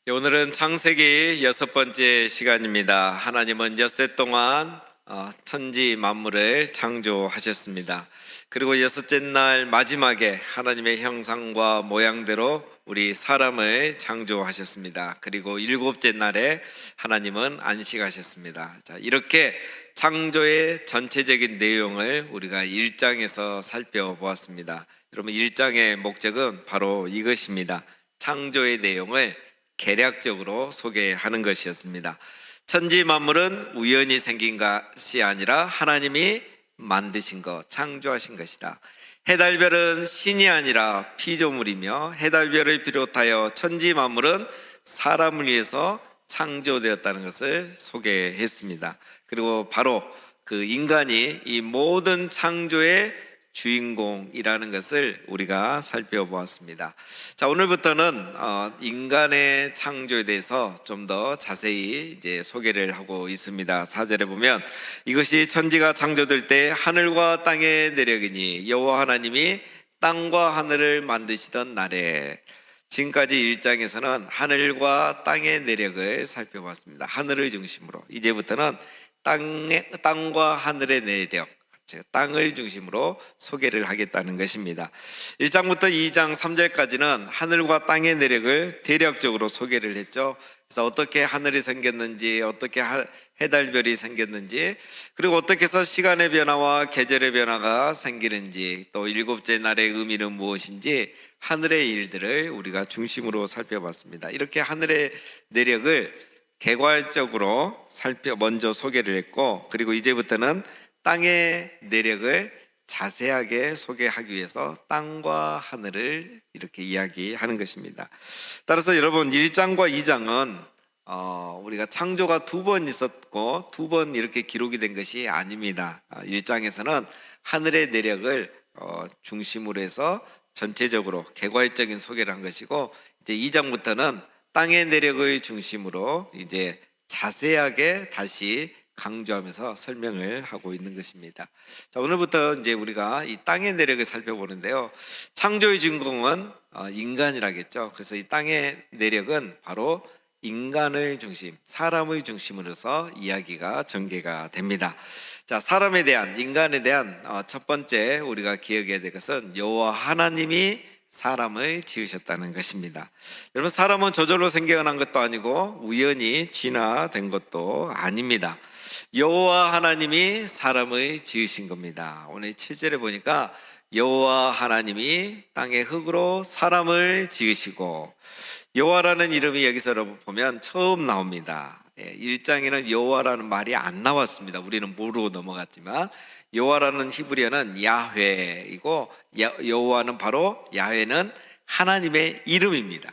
오늘은 창세기 6번째 시간입니다. 하나님은 엿새 동안 천지 만물을 창조하셨습니다. 그리고 여섯째 날 마지막에 하나님의 형상과 모양대로 우리 사람을 창조하셨습니다. 그리고 일곱째 날에 하나님은 안식하셨습니다. 자, 이렇게 창조의 전체적인 내용을 우리가 1장에서 살펴보았습니다. 여러분, 1장의 목적은 바로 이것입니다. 창조의 내용을 개략적으로 소개하는 것이었습니다. 천지 만물은 우연히 생긴 것이 아니라 하나님이 만드신 것, 창조하신 것이다. 해달별은 신이 아니라 피조물이며 해달별을 비롯하여 천지 만물은 사람을 위해서 창조되었다는 것을 소개했습니다. 그리고 바로 그 인간이 이 모든 창조의 주인공이라는 것을 우리가 살펴보았습니다. 자, 오늘부터는 인간의 창조에 대해서 좀 더 자세히 이제 소개를 하고 있습니다. 4절에 보면 이것이 천지가 창조될 때 하늘과 땅의 내력이니 여호와 하나님이 땅과 하늘을 만드시던 날에. 지금까지 1장에서는 하늘과 땅의 내력을 살펴봤습니다. 하늘을 중심으로. 이제부터는 땅과 하늘의 내력, 땅을 중심으로 소개를 하겠다는 것입니다. 1장부터 2장 3절까지는 하늘과 땅의 내력을 대략적으로 소개를 했죠. 그래서 어떻게 하늘이 생겼는지, 어떻게 해달별이 생겼는지, 그리고 어떻게 해서 시간의 변화와 계절의 변화가 생기는지, 또 일곱째 날의 의미는 무엇인지 하늘의 일들을 우리가 중심으로 살펴봤습니다. 이렇게 하늘의 내력을 개괄적으로 먼저 소개를 했고, 그리고 이제부터는 땅의 내력을 자세하게 소개하기 위해서 땅과 하늘을 이렇게 이야기하는 것입니다. 따라서 여러분, 1장과 2장은 우리가 창조가 두 번 있었고 두 번 이렇게 기록이 된 것이 아닙니다. 1장에서는 하늘의 내력을 중심으로 해서 전체적으로 개괄적인 소개를 한 것이고, 이제 2장부터는 땅의 내력을 중심으로 이제 자세하게 다시 강조하면서 설명을 하고 있는 것입니다. 자, 오늘부터 이제 우리가 이 땅의 내력을 살펴보는데요. 창조의 주인공은 인간이라겠죠. 그래서 이 땅의 내력은 바로 인간을 중심, 사람을 중심으로 해서 이야기가 전개가 됩니다. 자, 사람에 대한, 인간에 대한 첫 번째 우리가 기억해야 될 것은 여호와 하나님이 사람을 지으셨다는 것입니다. 여러분, 사람은 저절로 생겨난 것도 아니고 우연히 진화된 것도 아닙니다. 여호와 하나님이 사람을 지으신 겁니다. 오늘 7절에 보니까 여호와 하나님이 땅의 흙으로 사람을 지으시고, 여호와라는 이름이 여기서 보면 처음 나옵니다. 1장에는 여호와라는 말이 안 나왔습니다. 우리는 모르고 넘어갔지만 여호와라는 히브리어는 야훼이고, 여호와는 바로, 야훼는 하나님의 이름입니다.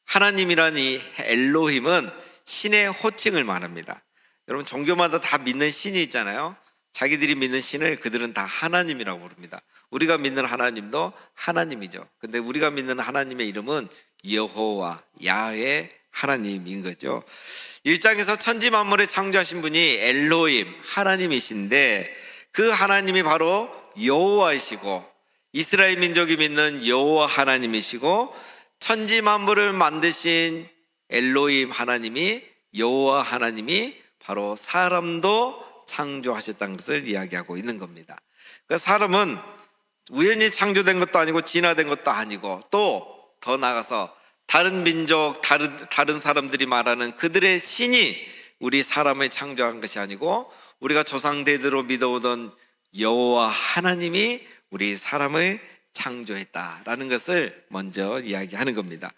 하나님이란 이 엘로힘은 신의 호칭을 말합니다. 여러분, 종교마다 다 믿는 신이 있잖아요. 자기들이 믿는 신을 그들은 다 하나님이라고 부릅니다. 우리가 믿는 하나님도 하나님이죠. 근데 우리가 믿는 하나님의 이름은 여호와, 야훼 하나님인 거죠. 1장에서 천지 만물을 창조하신 분이 엘로힘, 하나님이신데 그 하나님이 바로 여호와이시고, 이스라엘 민족이 믿는 여호와 하나님이시고, 천지 만물을 만드신 엘로힘 하나님이, 여호와 하나님이 바로 사람도 창조하셨다는 것을 이야기하고 있는 겁니다. 그러니까 사람은 우연히 창조된 것도 아니고 진화된 것도 아니고, 또 더 나아가서 다른 민족, 다른 사람들이 말하는 그들의 신이 우리 사람을 창조한 것이 아니고, 우리가 조상대대로 믿어오던 여호와 하나님이 우리 사람을 창조했다라는 것을 먼저 이야기하는 겁니다.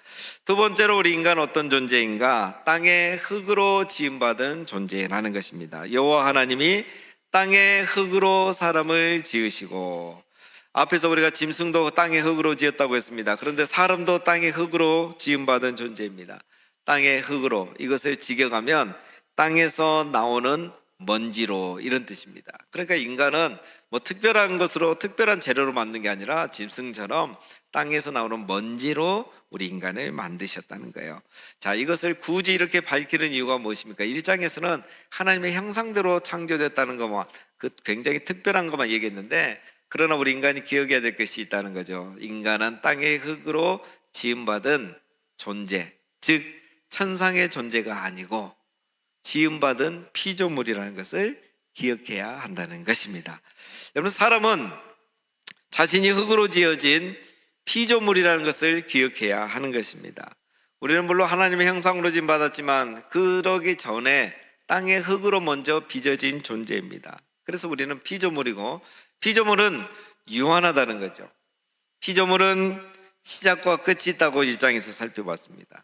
두 번째로 우리 인간은 어떤 존재인가? 땅의 흙으로 지음받은 존재라는 것입니다. 여호와 하나님이 땅의 흙으로 사람을 지으시고, 앞에서 우리가 짐승도 땅의 흙으로 지었다고 했습니다. 그런데 사람도 땅의 흙으로 지음받은 존재입니다. 땅의 흙으로, 이것을 직역하면 땅에서 나오는 먼지로, 이런 뜻입니다. 그러니까 인간은 뭐 특별한 것으로, 특별한 재료로 만든 게 아니라 짐승처럼 땅에서 나오는 먼지로 우리 인간을 만드셨다는 거예요. 자, 이것을 굳이 이렇게 밝히는 이유가 무엇입니까? 1장에서는 하나님의 형상대로 창조됐다는 것만, 그 굉장히 특별한 것만 얘기했는데, 그러나 우리 인간이 기억해야 될 것이 있다는 거죠. 인간은 땅의 흙으로 지음받은 존재, 즉 천상의 존재가 아니고 지음받은 피조물이라는 것을 기억해야 한다는 것입니다. 여러분, 사람은 자신이 흙으로 지어진 피조물이라는 것을 기억해야 하는 것입니다. 우리는 물론 하나님의 형상으로 지음받았지만 그러기 전에 땅의 흙으로 먼저 빚어진 존재입니다. 그래서 우리는 피조물이고, 피조물은 유한하다는 거죠. 피조물은 시작과 끝이 있다고 1장에서 살펴봤습니다.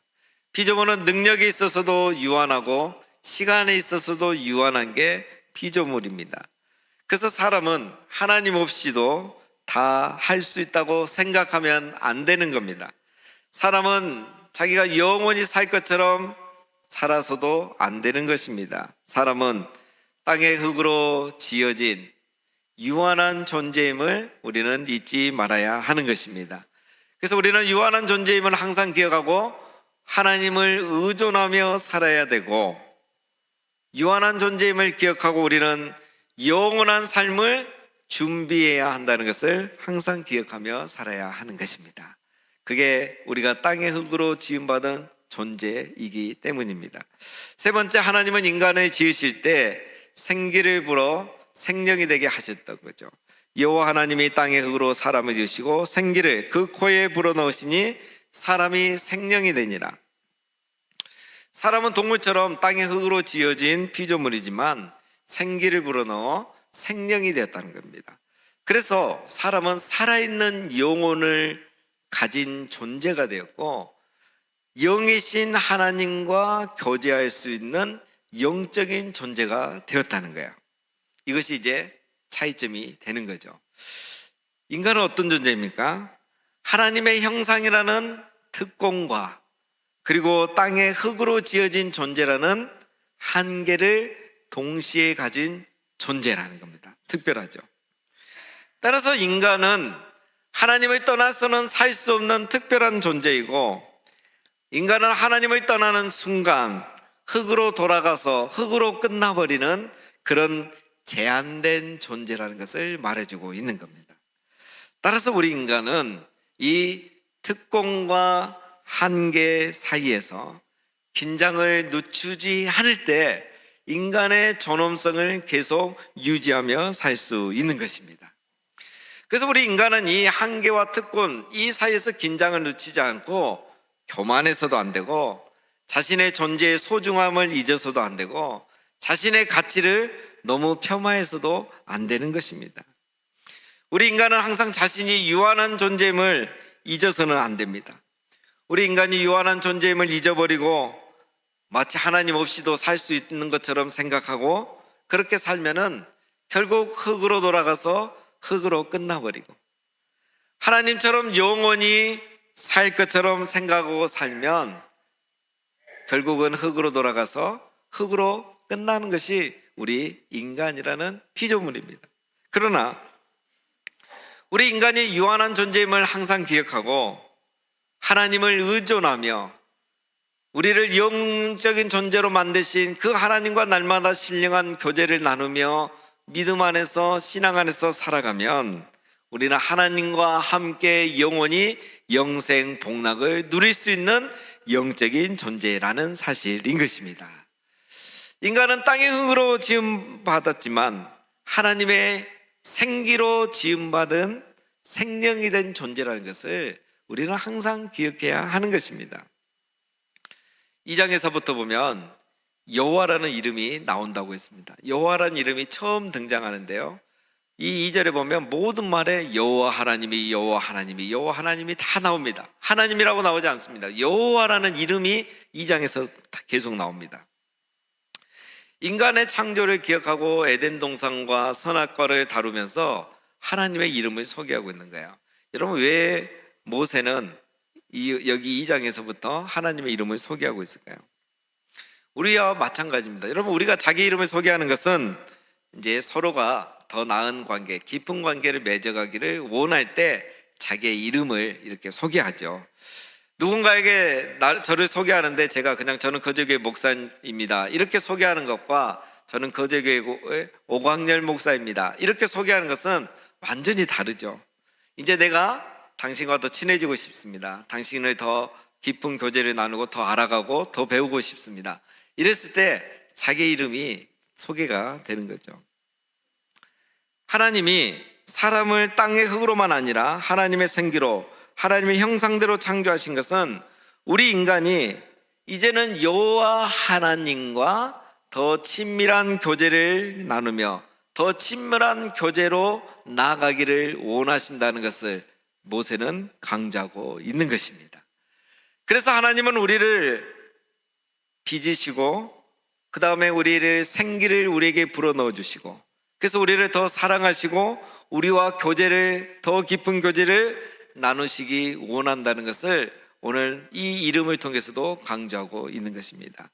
피조물은 능력이 있어서도 유한하고 시간에 있어서도 유한한 게 피조물입니다. 그래서 사람은 하나님 없이도 다 할 수 있다고 생각하면 안 되는 겁니다. 사람은 자기가 영원히 살 것처럼 살아서도 안 되는 것입니다. 사람은 땅의 흙으로 지어진 유한한 존재임을 우리는 잊지 말아야 하는 것입니다. 그래서 우리는 유한한 존재임을 항상 기억하고 하나님을 의존하며 살아야 되고, 유한한 존재임을 기억하고 우리는 영원한 삶을 준비해야 한다는 것을 항상 기억하며 살아야 하는 것입니다. 그게 우리가 땅의 흙으로 지음받은 존재이기 때문입니다. 세 번째, 하나님은 인간을 지으실 때 생기를 불어 생명이 되게 하셨던 거죠. 여호와 하나님이 땅의 흙으로 사람을 지으시고 생기를 그 코에 불어넣으시니 사람이 생명이 되니라. 사람은 동물처럼 땅의 흙으로 지어진 피조물이지만 생기를 불어넣어 생명이 되었다는 겁니다. 그래서 사람은 살아있는 영혼을 가진 존재가 되었고, 영이신 하나님과 교제할 수 있는 영적인 존재가 되었다는 거예요. 이것이 이제 차이점이 되는 거죠. 인간은 어떤 존재입니까? 하나님의 형상이라는 특권과 그리고 땅의 흙으로 지어진 존재라는 한계를 동시에 가진 존재라는 겁니다. 특별하죠. 따라서 인간은 하나님을 떠나서는 살 수 없는 특별한 존재이고, 인간은 하나님을 떠나는 순간 흙으로 돌아가서 흙으로 끝나버리는 그런 제한된 존재라는 것을 말해주고 있는 겁니다. 따라서 우리 인간은 이 특권과 한계 사이에서 긴장을 늦추지 않을 때 인간의 존엄성을 계속 유지하며 살 수 있는 것입니다. 그래서 우리 인간은 이 한계와 특권, 이 사이에서 긴장을 늦추지 않고 교만해서도 안 되고, 자신의 존재의 소중함을 잊어서도 안 되고, 자신의 가치를 너무 폄하해서도 안 되는 것입니다. 우리 인간은 항상 자신이 유한한 존재임을 잊어서는 안 됩니다. 우리 인간이 유한한 존재임을 잊어버리고 마치 하나님 없이도 살 수 있는 것처럼 생각하고, 그렇게 살면은 결국 흙으로 돌아가서 흙으로 끝나버리고, 하나님처럼 영원히 살 것처럼 생각하고 살면 결국은 흙으로 돌아가서 흙으로 끝나는 것이 우리 인간이라는 피조물입니다. 그러나 우리 인간이 유한한 존재임을 항상 기억하고 하나님을 의존하며 우리를 영적인 존재로 만드신 그 하나님과 날마다 신령한 교제를 나누며 믿음 안에서 신앙 안에서 살아가면 우리는 하나님과 함께 영원히 영생 복락을 누릴 수 있는 영적인 존재라는 사실인 것입니다. 인간은 땅의 흙으로 지음받았지만 하나님의 생기로 지음받은 생명이 된 존재라는 것을 우리는 항상 기억해야 하는 것입니다. 2장에서부터 보면 여호와라는 이름이 나온다고 했습니다. 여호와라는 이름이 처음 등장하는데요, 이 2절에 보면 모든 말에 여호와 하나님이 여호와 하나님이 여호와 하나님이 다 나옵니다. 하나님이라고 나오지 않습니다. 여호와라는 이름이 2장에서 계속 나옵니다. 인간의 창조를 기억하고 에덴 동산과 선악과를 다루면서 하나님의 이름을 소개하고 있는 거예요. 여러분, 왜 모세는 여기 2장에서부터 하나님의 이름을 소개하고 있을까요? 우리와 마찬가지입니다. 여러분, 우리가 자기 이름을 소개하는 것은 이제 서로가 더 나은 관계, 깊은 관계를 맺어가기를 원할 때 자기의 이름을 이렇게 소개하죠. 누군가에게 저를 소개하는데 제가 그냥 저는 거제교회 목사입니다 이렇게 소개하는 것과 저는 거제교회 오광열 목사입니다 이렇게 소개하는 것은 완전히 다르죠. 이제 내가 당신과 더 친해지고 싶습니다. 당신을 더 깊은 교제를 나누고 더 알아가고 더 배우고 싶습니다. 이랬을 때 자기 이름이 소개가 되는 거죠. 하나님이 사람을 땅의 흙으로만 아니라 하나님의 생기로 하나님의 형상대로 창조하신 것은 우리 인간이 이제는 여호와 하나님과 더 친밀한 교제를 나누며 더 친밀한 교제로 나아가기를 원하신다는 것을 모세는 강조하고 있는 것입니다. 그래서 하나님은 우리를 빚으시고 그 다음에 우리를 생기를 우리에게 불어넣어 주시고 그래서 우리를 더 사랑하시고 우리와 교제를 더 깊은 교제를 나누시기 원한다는 것을 오늘 이 이름을 통해서도 강조하고 있는 것입니다.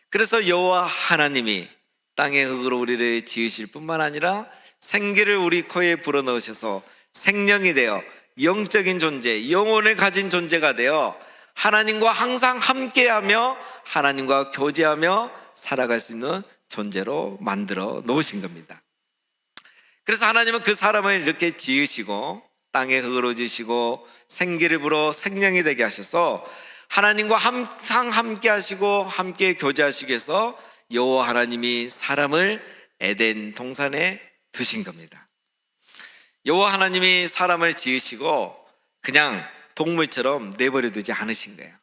그래서 여호와 하나님이 땅의 흙으로 우리를 지으실 뿐만 아니라 생기를 우리 코에 불어넣으셔서 생명이 되어 영적인 존재, 영혼을 가진 존재가 되어 하나님과 항상 함께하며 하나님과 교제하며 살아갈 수 있는 존재로 만들어 놓으신 겁니다. 그래서 하나님은 그 사람을 이렇게 지으시고 땅의 흙으로 지으시고 생기를 불어 생명이 되게 하셔서 하나님과 항상 함께 하시고 함께 교제하시기 위해서 여호와 하나님이 사람을 에덴 동산에 두신 겁니다. 여호와 하나님이 사람을 지으시고 그냥 동물처럼 내버려 두지 않으신 거예요.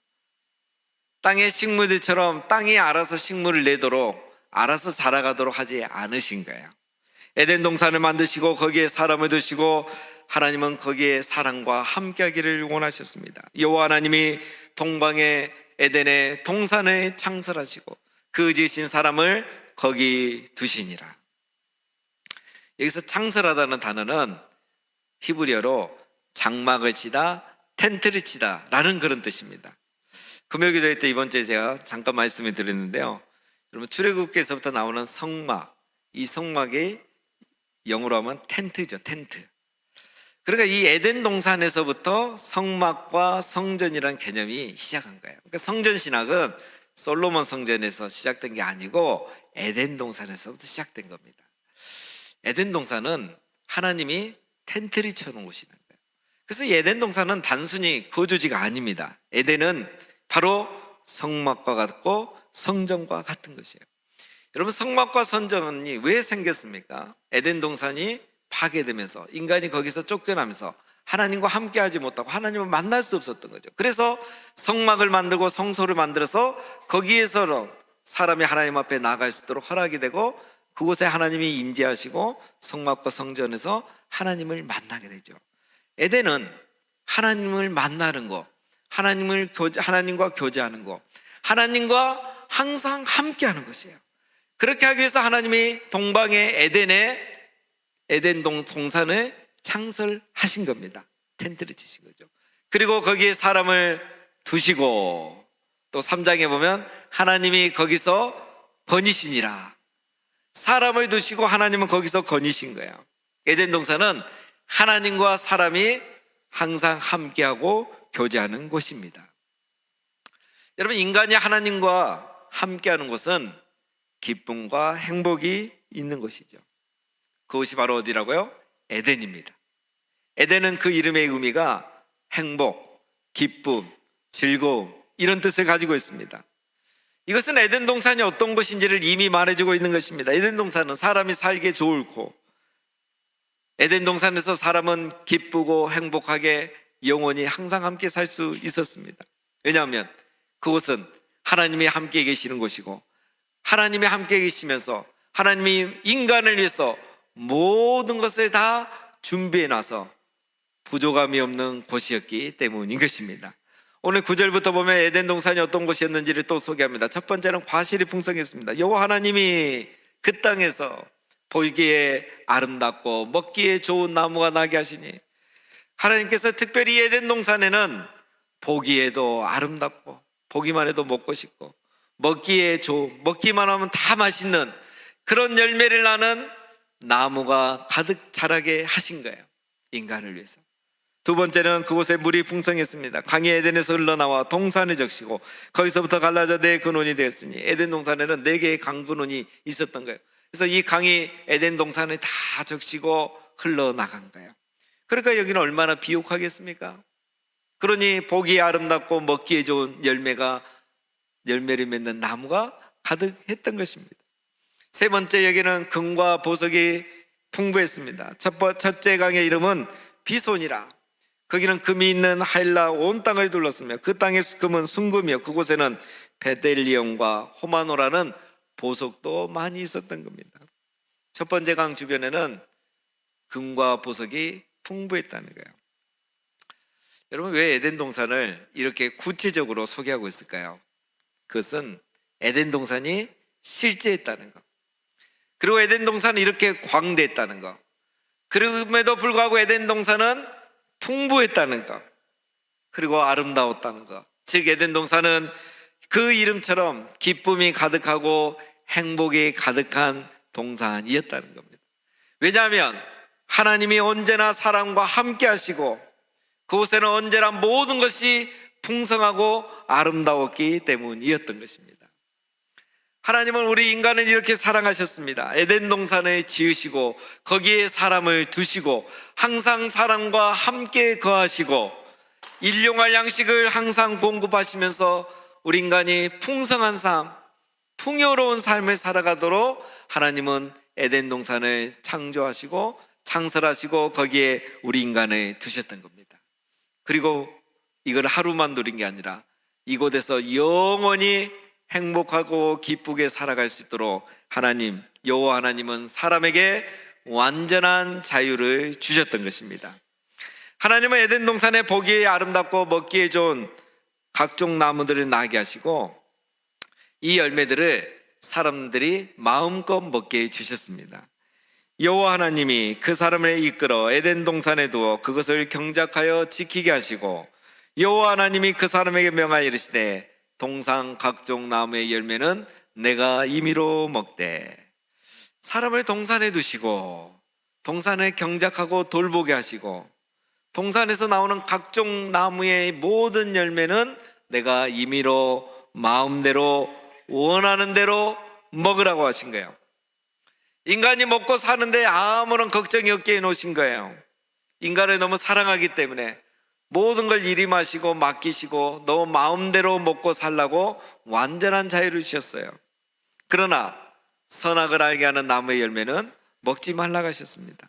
땅의 식물들처럼 땅이 알아서 식물을 내도록 알아서 자라가도록 하지 않으신 거예요. 에덴 동산을 만드시고 거기에 사람을 두시고 하나님은 거기에 사람과 함께하기를 원하셨습니다. 여호와 하나님이 동방의 에덴의 동산을 창설하시고 그 지으신 사람을 거기 두시니라. 여기서 창설하다는 단어는 히브리어로 장막을 치다, 텐트를 치다 라는 그런 뜻입니다. 금요기도회 때 이번 주에 제가 잠깐 말씀을 드렸는데요, 여러분 출애굽기에서부터 나오는 성막, 이 성막이 영어로 하면 텐트죠. 텐트. 그러니까 이 에덴 동산에서부터 성막과 성전이라는 개념이 시작한 거예요. 그러니까 성전 신학은 솔로몬 성전에서 시작된 게 아니고 에덴 동산에서부터 시작된 겁니다. 에덴 동산은 하나님이 텐트를 쳐놓으시는 거예요. 그래서 에덴 동산은 단순히 거주지가 아닙니다. 에덴은 바로 성막과 같고 성전과 같은 것이에요. 여러분, 성막과 성전이 왜 생겼습니까? 에덴 동산이 파괴되면서 인간이 거기서 쫓겨나면서 하나님과 함께하지 못하고 하나님을 만날 수 없었던 거죠. 그래서 성막을 만들고 성소를 만들어서 거기에서 사람이 하나님 앞에 나아갈 수 있도록 허락이 되고 그곳에 하나님이 임재하시고 성막과 성전에서 하나님을 만나게 되죠. 에덴은 하나님을 만나는 거, 하나님과 교제하는 거, 하나님과 항상 함께하는 것이에요. 그렇게 하기 위해서 하나님이 동방의 에덴 동산을 창설하신 겁니다. 텐트를 치신 거죠. 그리고 거기에 사람을 두시고 또 3장에 보면 하나님이 거기서 거니시니라. 사람을 두시고 하나님은 거기서 거니신 거예요. 에덴 동산은 하나님과 사람이 항상 함께하고 교제하는 곳입니다. 여러분, 인간이 하나님과 함께하는 곳은 기쁨과 행복이 있는 곳이죠. 그곳이 바로 어디라고요? 에덴입니다. 에덴은 그 이름의 의미가 행복, 기쁨, 즐거움 이런 뜻을 가지고 있습니다. 이것은 에덴 동산이 어떤 곳인지를 이미 말해주고 있는 것입니다. 에덴 동산은 사람이 살기에 좋고 에덴 동산에서 사람은 기쁘고 행복하게 영원히 항상 함께 살 수 있었습니다. 왜냐하면 그곳은 하나님이 함께 계시는 곳이고 하나님이 함께 계시면서 하나님이 인간을 위해서 모든 것을 다 준비해 놔서 부족함이 없는 곳이었기 때문인 것입니다. 오늘 9절부터 보면 에덴 동산이 어떤 곳이었는지를 또 소개합니다. 첫 번째는 과실이 풍성했습니다. 여호와 하나님이 그 땅에서 보기에 아름답고 먹기에 좋은 나무가 나게 하시니, 하나님께서 특별히 에덴 동산에는 보기에도 아름답고 보기만 해도 먹고 싶고 먹기에 좋은, 먹기만 하면 다 맛있는 그런 열매를 나는 나무가 가득 자라게 하신 거예요. 인간을 위해서. 두 번째는 그곳에 물이 풍성했습니다. 강이 에덴에서 흘러나와 동산에 적시고 거기서부터 갈라져 네 근원이 되었으니, 에덴 동산에는 네 개의 강 근원이 있었던 거예요. 그래서 이 강이 에덴 동산에 다 적시고 흘러나간 거예요. 그러니까 여기는 얼마나 비옥하겠습니까? 그러니 보기 아름답고 먹기에 좋은 열매를 맺는 나무가 가득했던 것입니다. 세 번째, 여기는 금과 보석이 풍부했습니다. 첫째 강의 이름은 비손이라. 거기는 금이 있는 하일라 온 땅을 둘렀으며 그 땅의 금은 순금이요 그곳에는 베델리엄과 호마노라는 보석도 많이 있었던 겁니다. 첫 번째 강 주변에는 금과 보석이 풍부했다는 거예요. 여러분, 왜 에덴 동산을 이렇게 구체적으로 소개하고 있을까요? 그것은 에덴 동산이 실제했다는 것, 그리고 에덴 동산은 이렇게 광대했다는 것, 그럼에도 불구하고 에덴 동산은 풍부했다는 것, 그리고 아름다웠다는 것. 즉 에덴 동산은 그 이름처럼 기쁨이 가득하고 행복이 가득한 동산이었다는 겁니다. 왜냐하면 하나님이 언제나 사람과 함께 하시고 그곳에는 언제나 모든 것이 풍성하고 아름다웠기 때문이었던 것입니다. 하나님은 우리 인간을 이렇게 사랑하셨습니다. 에덴 동산을 지으시고 거기에 사람을 두시고 항상 사람과 함께 거하시고 일용할 양식을 항상 공급하시면서 우리 인간이 풍성한 삶, 풍요로운 삶을 살아가도록 하나님은 에덴 동산을 창조하시고 창설하시고 거기에 우리 인간을 두셨던 겁니다. 그리고 이걸 하루만 누린 게 아니라 이곳에서 영원히 행복하고 기쁘게 살아갈 수 있도록 하나님, 여호와 하나님은 사람에게 완전한 자유를 주셨던 것입니다. 하나님은 에덴 동산에 보기에 아름답고 먹기에 좋은 각종 나무들을 나게 하시고 이 열매들을 사람들이 마음껏 먹게 주셨습니다. 여호와 하나님이 그 사람을 이끌어 에덴 동산에 두어 그것을 경작하여 지키게 하시고 여호와 하나님이 그 사람에게 명하여 이르시되 동산 각종 나무의 열매는 내가 임의로 먹되. 사람을 동산에 두시고 동산을 경작하고 돌보게 하시고 동산에서 나오는 각종 나무의 모든 열매는 내가 임의로 마음대로 원하는 대로 먹으라고 하신 거예요. 인간이 먹고 사는데 아무런 걱정이 없게 해놓으신 거예요. 인간을 너무 사랑하기 때문에 모든 걸 이리 마시고 맡기시고 너무 마음대로 먹고 살라고 완전한 자유를 주셨어요. 그러나 선악을 알게 하는 나무의 열매는 먹지 말라고 하셨습니다.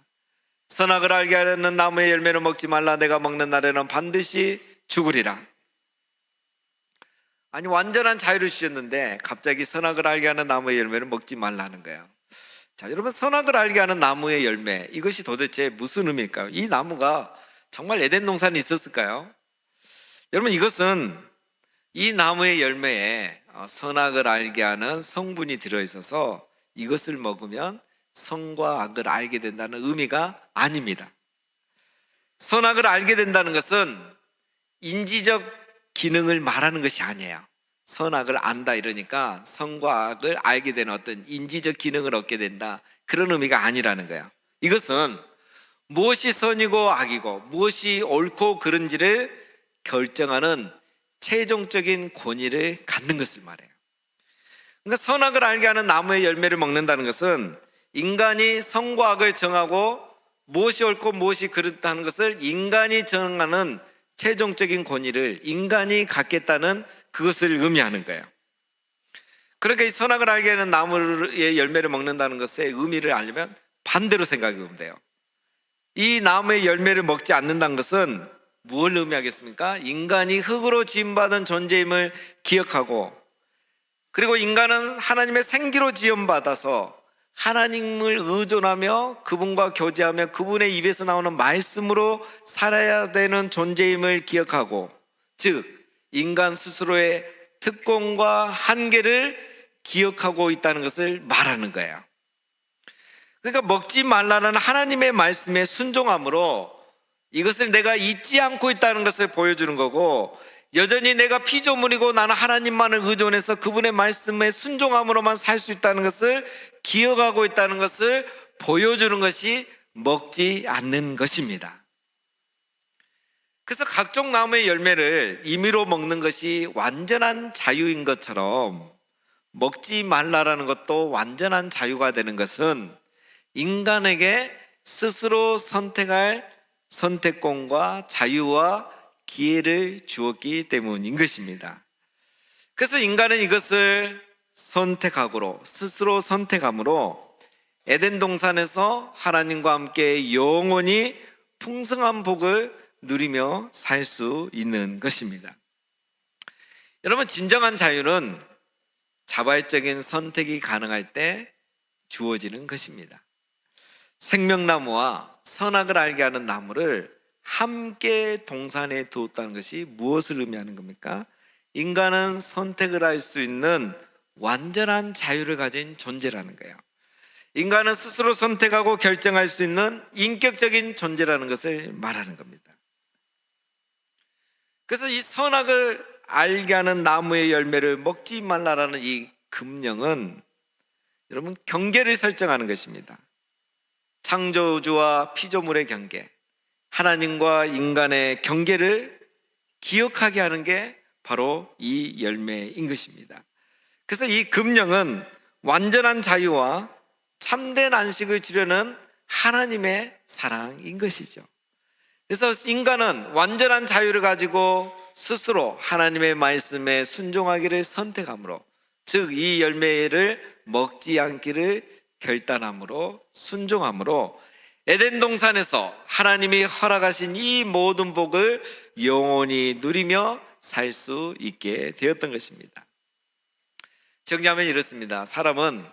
선악을 알게 하는 나무의 열매는 먹지 말라. 내가 먹는 날에는 반드시 죽으리라. 아니, 완전한 자유를 주셨는데 갑자기 선악을 알게 하는 나무의 열매를 먹지 말라는 거예요. 자, 여러분, 선악을 알게 하는 나무의 열매, 이것이 도대체 무슨 의미일까요? 이 나무가 정말 에덴 동산에 있었을까요? 여러분, 이것은 이 나무의 열매에 선악을 알게 하는 성분이 들어있어서 이것을 먹으면 선과 악을 알게 된다는 의미가 아닙니다. 선악을 알게 된다는 것은 인지적 기능을 말하는 것이 아니에요. 선악을 안다 이러니까 선과 악을 알게 되는 어떤 인지적 기능을 얻게 된다, 그런 의미가 아니라는 거예요. 이것은 무엇이 선이고 악이고 무엇이 옳고 그른지를 결정하는 최종적인 권위를 갖는 것을 말해요. 그러니까 선악을 알게 하는 나무의 열매를 먹는다는 것은 인간이 선과 악을 정하고 무엇이 옳고 무엇이 그렇다는 것을 인간이 정하는 최종적인 권위를 인간이 갖겠다는 그것을 의미하는 거예요. 그러니까 이 선악을 알게 하는 나무의 열매를 먹는다는 것의 의미를 알려면 반대로 생각해 보면 돼요. 이 나무의 열매를 먹지 않는다는 것은 무엇을 의미하겠습니까? 인간이 흙으로 지음받은 존재임을 기억하고, 그리고 인간은 하나님의 생기로 지음받아서 하나님을 의존하며 그분과 교제하며 그분의 입에서 나오는 말씀으로 살아야 되는 존재임을 기억하고, 즉 인간 스스로의 특권과 한계를 기억하고 있다는 것을 말하는 거예요. 그러니까 먹지 말라는 하나님의 말씀에 순종함으로 이것을 내가 잊지 않고 있다는 것을 보여주는 거고, 여전히 내가 피조물이고 나는 하나님만을 의존해서 그분의 말씀에 순종함으로만 살 수 있다는 것을 기억하고 있다는 것을 보여주는 것이 먹지 않는 것입니다. 그래서 각종 나무의 열매를 임의로 먹는 것이 완전한 자유인 것처럼 먹지 말라라는 것도 완전한 자유가 되는 것은 인간에게 스스로 선택할 선택권과 자유와 기회를 주었기 때문인 것입니다. 그래서 인간은 이것을 스스로 선택함으로 에덴 동산에서 하나님과 함께 영원히 풍성한 복을 누리며 살 수 있는 것입니다. 여러분, 진정한 자유는 자발적인 선택이 가능할 때 주어지는 것입니다. 생명나무와 선악을 알게 하는 나무를 함께 동산에 두었다는 것이 무엇을 의미하는 겁니까? 인간은 선택을 할 수 있는 완전한 자유를 가진 존재라는 거예요. 인간은 스스로 선택하고 결정할 수 있는 인격적인 존재라는 것을 말하는 겁니다. 그래서 이 선악을 알게 하는 나무의 열매를 먹지 말라라는 이 금령은 여러분 경계를 설정하는 것입니다. 창조주와 피조물의 경계, 하나님과 인간의 경계를 기억하게 하는 게 바로 이 열매인 것입니다. 그래서 이 금령은 완전한 자유와 참된 안식을 주려는 하나님의 사랑인 것이죠. 그래서 인간은 완전한 자유를 가지고 스스로 하나님의 말씀에 순종하기를 선택함으로, 즉 이 열매를 먹지 않기를 결단함으로, 순종함으로 에덴 동산에서 하나님이 허락하신 이 모든 복을 영원히 누리며 살 수 있게 되었던 것입니다. 정리하면 이렇습니다. 사람은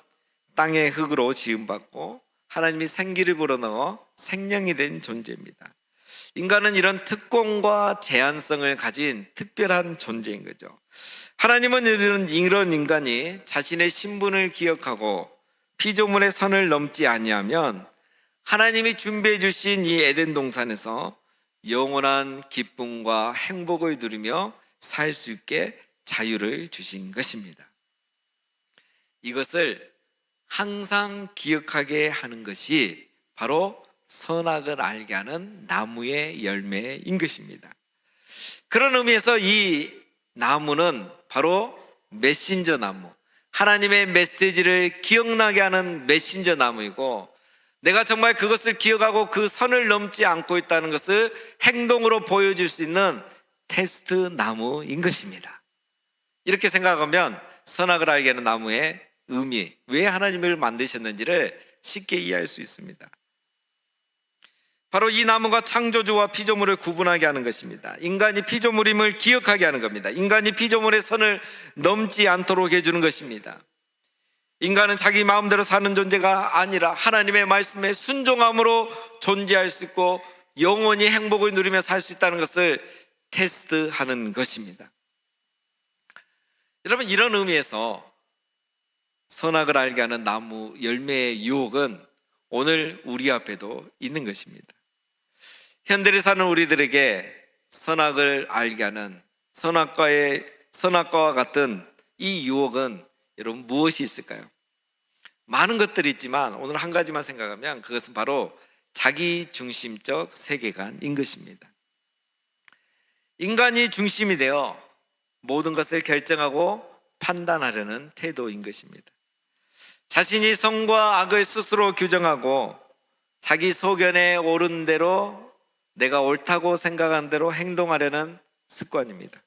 땅의 흙으로 지음받고 하나님이 생기를 불어넣어 생명이 된 존재입니다. 인간은 이런 특권과 제한성을 가진 특별한 존재인 거죠. 하나님은 이런 인간이 자신의 신분을 기억하고 피조물의 선을 넘지 아니하면 하나님이 준비해 주신 이 에덴 동산에서 영원한 기쁨과 행복을 누리며 살 수 있게 자유를 주신 것입니다. 이것을 항상 기억하게 하는 것이 바로 선악을 알게 하는 나무의 열매인 것입니다. 그런 의미에서 이 나무는 바로 메신저 나무, 하나님의 메시지를 기억나게 하는 메신저 나무이고, 내가 정말 그것을 기억하고 그 선을 넘지 않고 있다는 것을 행동으로 보여줄 수 있는 테스트 나무인 것입니다. 이렇게 생각하면 선악을 알게 하는 나무의 의미, 왜 하나님을 만드셨는지를 쉽게 이해할 수 있습니다. 바로 이 나무가 창조주와 피조물을 구분하게 하는 것입니다. 인간이 피조물임을 기억하게 하는 겁니다. 인간이 피조물의 선을 넘지 않도록 해주는 것입니다. 인간은 자기 마음대로 사는 존재가 아니라 하나님의 말씀에 순종함으로 존재할 수 있고 영원히 행복을 누리며 살 수 있다는 것을 테스트하는 것입니다. 여러분, 이런 의미에서 선악을 알게 하는 나무 열매의 유혹은 오늘 우리 앞에도 있는 것입니다. 현대를 사는 우리들에게 선악을 알게 하는 선악과와 같은 이 유혹은 여러분 무엇이 있을까요? 많은 것들이 있지만 오늘 한 가지만 생각하면 그것은 바로 자기중심적 세계관인 것입니다. 인간이 중심이 되어 모든 것을 결정하고 판단하려는 태도인 것입니다. 자신이 선과 악을 스스로 규정하고 자기 소견에 옳은 대로, 내가 옳다고 생각한 대로 행동하려는 습관입니다.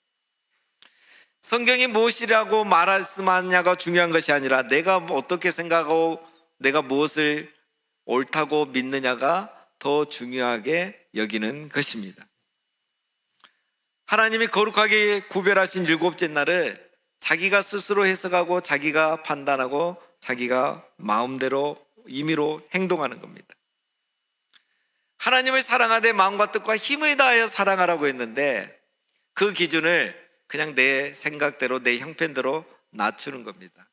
성경이 무엇이라고 말씀하느냐가 중요한 것이 아니라 내가 어떻게 생각하고 내가 무엇을 옳다고 믿느냐가 더 중요하게 여기는 것입니다. 하나님이 거룩하게 구별하신 일곱째 날을 자기가 스스로 해석하고 자기가 판단하고 자기가 마음대로 임의로 행동하는 겁니다. 하나님을 사랑하되 마음과 뜻과 힘을 다하여 사랑하라고 했는데 그 기준을 그냥 내 생각대로 내 형편대로 낮추는 겁니다.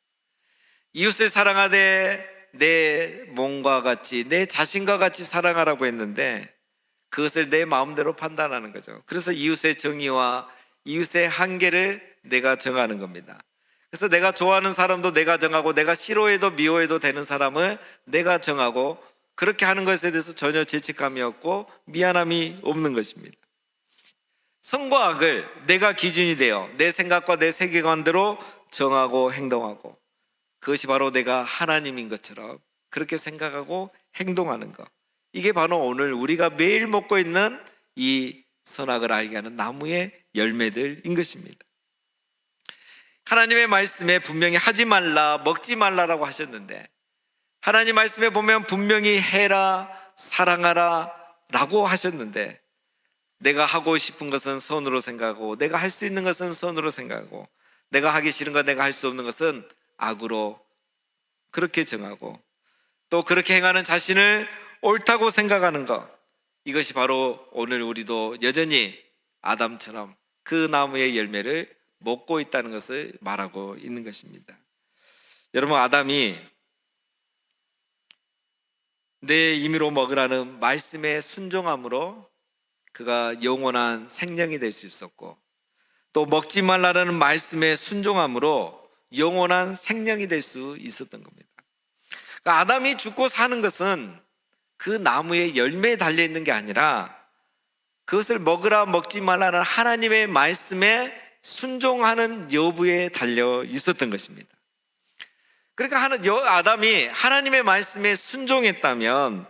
이웃을 사랑하되 내 몸과 같이 내 자신과 같이 사랑하라고 했는데 그것을 내 마음대로 판단하는 거죠. 그래서 이웃의 정의와 이웃의 한계를 내가 정하는 겁니다. 그래서 내가 좋아하는 사람도 내가 정하고 내가 싫어해도 미워해도 되는 사람을 내가 정하고 그렇게 하는 것에 대해서 전혀 죄책감이 없고 미안함이 없는 것입니다. 선과 악을 내가 기준이 되어 내 생각과 내 세계관대로 정하고 행동하고 그것이 바로 내가 하나님인 것처럼 그렇게 생각하고 행동하는 것, 이게 바로 오늘 우리가 매일 먹고 있는 이 선악을 알게 하는 나무의 열매들인 것입니다. 하나님의 말씀에 분명히 하지 말라, 먹지 말라라고 하셨는데, 하나님 말씀에 보면 분명히 해라, 사랑하라 라고 하셨는데, 내가 하고 싶은 것은 선으로 생각하고, 내가 할 수 있는 것은 선으로 생각하고, 내가 하기 싫은 것, 내가 할 수 없는 것은 악으로 그렇게 정하고, 또 그렇게 행하는 자신을 옳다고 생각하는 것, 이것이 바로 오늘 우리도 여전히 아담처럼 그 나무의 열매를 먹고 있다는 것을 말하고 있는 것입니다. 여러분, 아담이 내 임의로 먹으라는 말씀에 순종함으로 그가 영원한 생명이 될 수 있었고, 또 먹지 말라는 말씀에 순종함으로 영원한 생명이 될 수 있었던 겁니다. 그러니까 아담이 죽고 사는 것은 그 나무의 열매에 달려 있는 게 아니라 그것을 먹으라 먹지 말라는 하나님의 말씀에 순종하는 여부에 달려 있었던 것입니다. 그러니까 아담이 하나님의 말씀에 순종했다면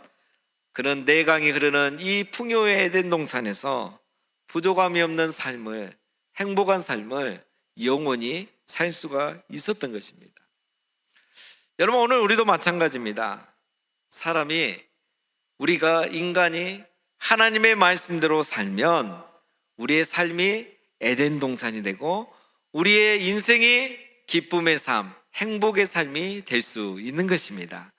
그는 내강이 흐르는 이 풍요의 에덴 동산에서 부족함이 없는 삶을, 행복한 삶을 영원히 살 수가 있었던 것입니다. 여러분, 오늘 우리도 마찬가지입니다. 인간이 하나님의 말씀대로 살면 우리의 삶이 에덴 동산이 되고 우리의 인생이 기쁨의 삶, 행복의 삶이 될 수 있는 것입니다.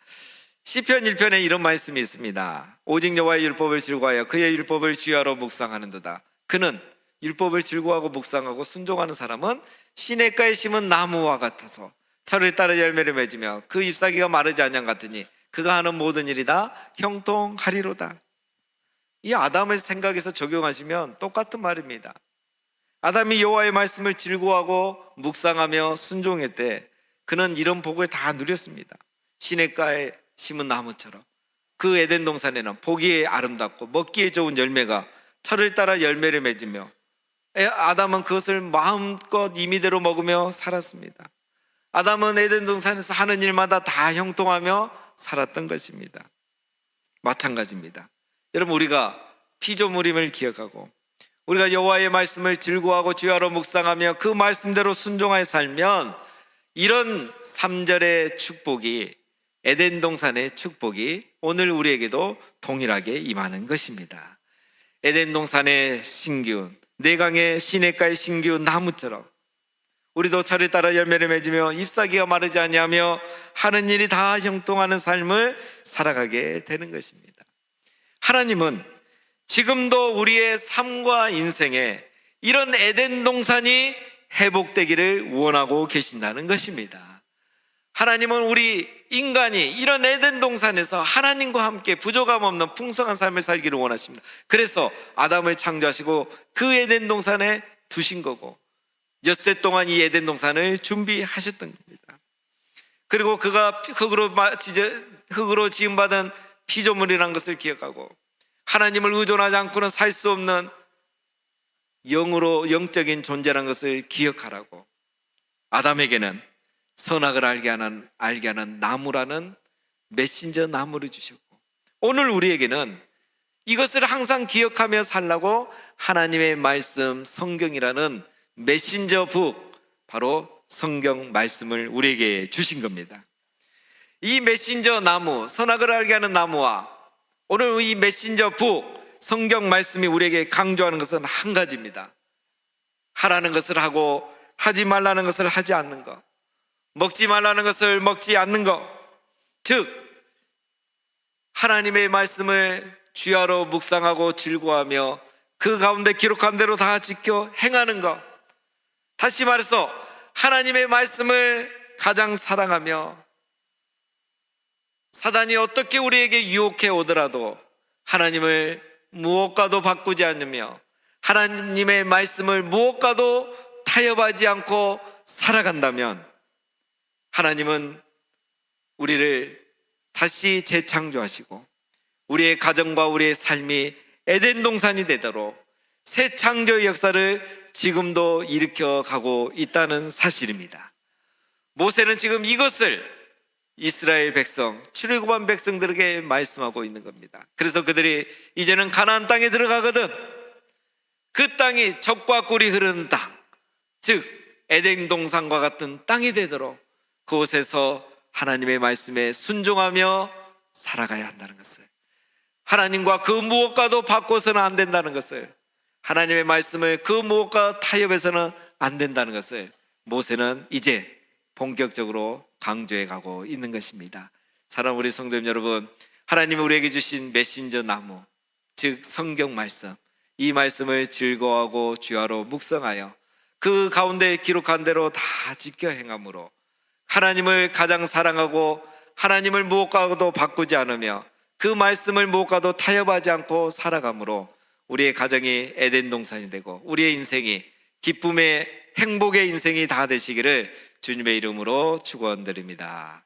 시편 1편에 이런 말씀이 있습니다. 오직 여호와의 율법을 즐거워하여 그의 율법을 주야로 묵상하는도다. 그는 율법을 즐거워하고 묵상하고 순종하는 사람은 시냇가에 심은 나무와 같아서 철을 따라 열매를 맺으며 그 잎사귀가 마르지 아니함 같으니 그가 하는 모든 일이 다 형통하리로다. 이 아담의 생각에서 적용하시면 똑같은 말입니다. 아담이 여호와의 말씀을 즐거워하고 묵상하며 순종할 때 그는 이런 복을 다 누렸습니다. 시냇가에 심은 나무처럼 그 에덴 동산에는 보기에 아름답고 먹기에 좋은 열매가 철을 따라 열매를 맺으며 아담은 그것을 마음껏 임의대로 먹으며 살았습니다. 아담은 에덴 동산에서 하는 일마다 다 형통하며 살았던 것입니다. 마찬가지입니다. 여러분, 우리가 피조물임을 기억하고 우리가 여호와의 말씀을 즐거워하고 주야로 묵상하며 그 말씀대로 순종하여 살면 이런 3절의 축복이, 에덴 동산의 축복이 오늘 우리에게도 동일하게 임하는 것입니다. 에덴 동산의 신기운, 내강의 시냇가의 신기운 나무처럼 우리도 철을 따라 열매를 맺으며 잎사귀가 마르지 아니하며 하는 일이 다 형통하는 삶을 살아가게 되는 것입니다. 하나님은 지금도 우리의 삶과 인생에 이런 에덴 동산이 회복되기를 원하고 계신다는 것입니다. 하나님은 우리 인간이 이런 에덴 동산에서 하나님과 함께 부족함 없는 풍성한 삶을 살기를 원하십니다. 그래서 아담을 창조하시고 그 에덴 동산에 두신 거고 엿새 동안 이 에덴 동산을 준비하셨던 겁니다. 그리고 그가 흙으로 지음받은 피조물이라는 것을 기억하고 하나님을 의존하지 않고는 살 수 없는 영적인 존재라는 것을 기억하라고 아담에게는 선악을 알게 하는 나무라는 메신저 나무를 주셨고, 오늘 우리에게는 이것을 항상 기억하며 살라고 하나님의 말씀, 성경이라는 메신저 북, 바로 성경 말씀을 우리에게 주신 겁니다. 이 메신저 나무, 선악을 알게 하는 나무와 오늘 이 메신저 북, 성경 말씀이 우리에게 강조하는 것은 한 가지입니다. 하라는 것을 하고 하지 말라는 것을 하지 않는 것, 먹지 말라는 것을 먹지 않는 것, 즉 하나님의 말씀을 주야로 묵상하고 즐거워하며 그 가운데 기록한 대로 다 지켜 행하는 것. 다시 말해서 하나님의 말씀을 가장 사랑하며 사단이 어떻게 우리에게 유혹해 오더라도 하나님을 무엇과도 바꾸지 않으며 하나님의 말씀을 무엇과도 타협하지 않고 살아간다면 하나님은 우리를 다시 재창조하시고 우리의 가정과 우리의 삶이 에덴 동산이 되도록 새 창조의 역사를 지금도 일으켜 가고 있다는 사실입니다. 모세는 지금 이것을 이스라엘 백성, 출애굽한 백성들에게 말씀하고 있는 겁니다. 그래서 그들이 이제는 가나안 땅에 들어가거든 그 땅이 젖과 꿀이 흐르는 땅, 즉 에덴 동산과 같은 땅이 되도록 그곳에서 하나님의 말씀에 순종하며 살아가야 한다는 것을, 하나님과 그 무엇과도 바꿔서는 안 된다는 것을, 하나님의 말씀을 그 무엇과 타협해서는 안 된다는 것을 모세는 이제 본격적으로 강조해 가고 있는 것입니다. 사랑하는 우리 성도님 여러분, 하나님이 우리에게 주신 메신저 나무, 즉 성경 말씀, 이 말씀을 즐거워하고 주야로 묵상하여 그 가운데 기록한 대로 다 지켜 행함으로 하나님을 가장 사랑하고 하나님을 무엇과도 바꾸지 않으며 그 말씀을 무엇과도 타협하지 않고 살아감으로 우리의 가정이 에덴 동산이 되고 우리의 인생이 기쁨의 행복의 인생이 다 되시기를 주님의 이름으로 축원드립니다.